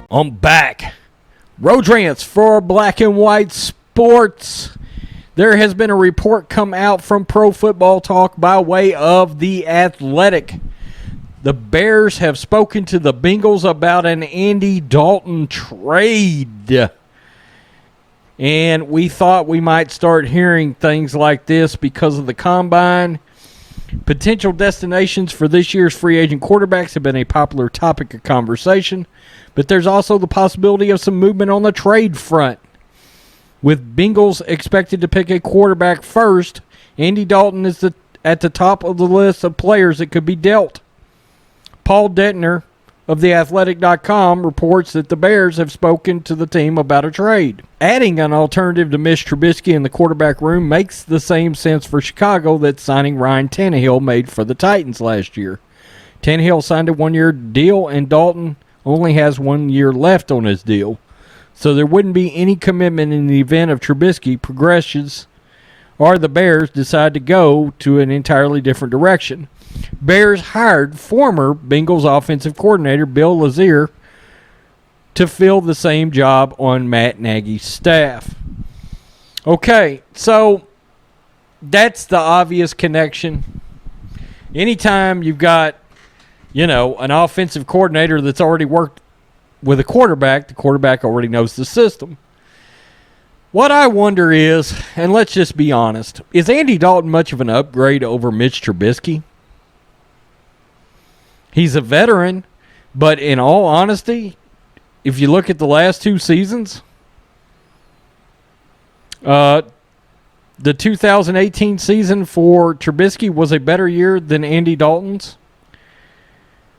I'm back. Road Rants for Black and White Sports. There has been a report come out from Pro Football Talk by way of The Athletic. The Bears have spoken to the Bengals about an Andy Dalton trade. And we thought we might start hearing things like this because of the combine. Potential destinations for this year's free agent quarterbacks have been a popular topic of conversation, but there's also the possibility of some movement on the trade front. With Bengals expected to pick a quarterback first, Andy Dalton is at the top of the list of players that could be dealt. Paul Detner of TheAthletic.com reports that the Bears have spoken to the team about a trade. Adding an alternative to Mitch Trubisky in the quarterback room makes the same sense for Chicago that signing Ryan Tannehill made for the Titans last year. Tannehill signed a one-year deal, and Dalton only has 1 year left on his deal. So there wouldn't be any commitment in the event of Trubisky progresses or the Bears decide to go to an entirely different direction. Bears hired former Bengals offensive coordinator Bill Lazire to fill the same job on Matt Nagy's staff. Okay, so that's the obvious connection. Anytime you've got, an offensive coordinator that's already worked with a quarterback, the quarterback already knows the system. What I wonder is, and let's just be honest, is Andy Dalton much of an upgrade over Mitch Trubisky? He's a veteran, but in all honesty, if you look at the last two seasons, the 2018 season for Trubisky was a better year than Andy Dalton's.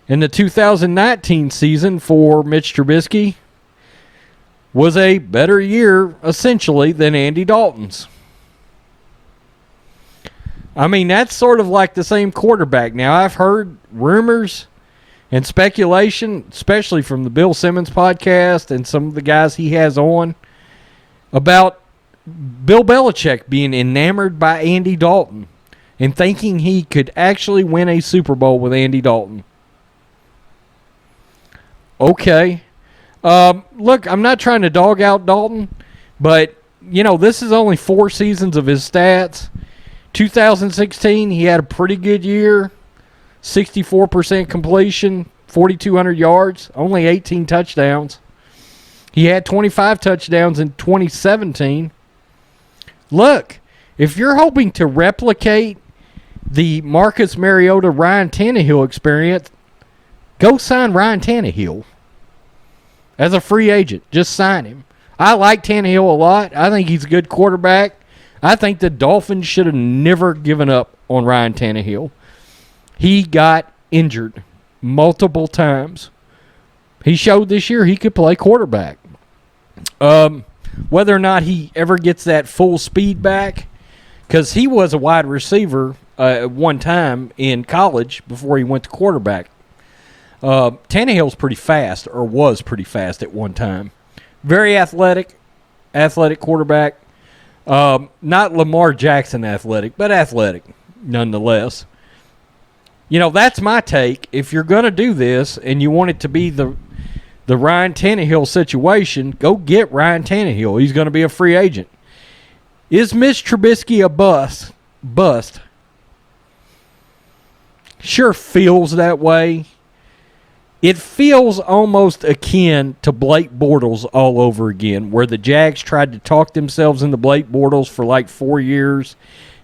And the 2019 season for Mitch Trubisky was a better year, essentially, than Andy Dalton's. I mean, that's sort of like the same quarterback. Now, I've heard rumors and speculation, especially from the Bill Simmons podcast and some of the guys he has on, about Bill Belichick being enamored by Andy Dalton and thinking he could actually win a Super Bowl with Andy Dalton. Okay. Look, I'm not trying to dog out Dalton, but, this is only 4 seasons of his stats. 2016, he had a pretty good year. 64% completion, 4,200 yards, only 18 touchdowns. He had 25 touchdowns in 2017. Look, if you're hoping to replicate the Marcus Mariota, Ryan Tannehill experience, go sign Ryan Tannehill as a free agent. Just sign him. I like Tannehill a lot. I think he's a good quarterback. I think the Dolphins should have never given up on Ryan Tannehill. He got injured multiple times. He showed this year he could play quarterback. Whether or not he ever gets that full speed back, because he was a wide receiver at one time in college before he went to quarterback. Tannehill's pretty fast, or was pretty fast at one time. Very athletic quarterback. Not Lamar Jackson athletic, but athletic nonetheless. That's my take. If you're going to do this and you want it to be the Ryan Tannehill situation, go get Ryan Tannehill. He's going to be a free agent. Is Mitch Trubisky a bust? Sure feels that way. It feels almost akin to Blake Bortles all over again, where the Jags tried to talk themselves into Blake Bortles for like 4 years,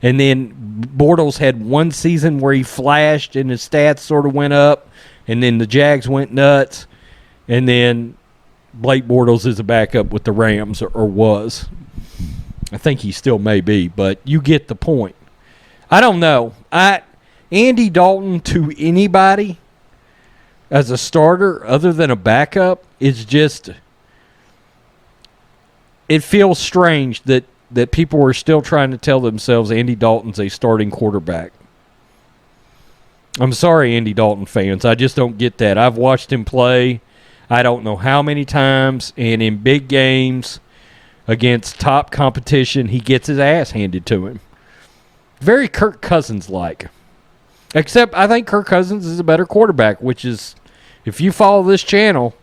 and then Bortles had one season where he flashed and his stats sort of went up, and then the Jags went nuts, and then Blake Bortles is a backup with the Rams, or was. I think he still may be, but you get the point. I don't know. Andy Dalton to anybody as a starter other than a backup is just, it feels strange that people are still trying to tell themselves Andy Dalton's a starting quarterback. I'm sorry, Andy Dalton fans. I just don't get that. I've watched him play I don't know how many times, and in big games against top competition, he gets his ass handed to him. Very Kirk Cousins-like. Except I think Kirk Cousins is a better quarterback, which is, if you follow this channel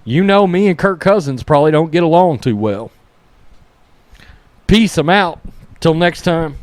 You know me and Kirk Cousins probably don't get along too well. Peace. I'm out. Till next time.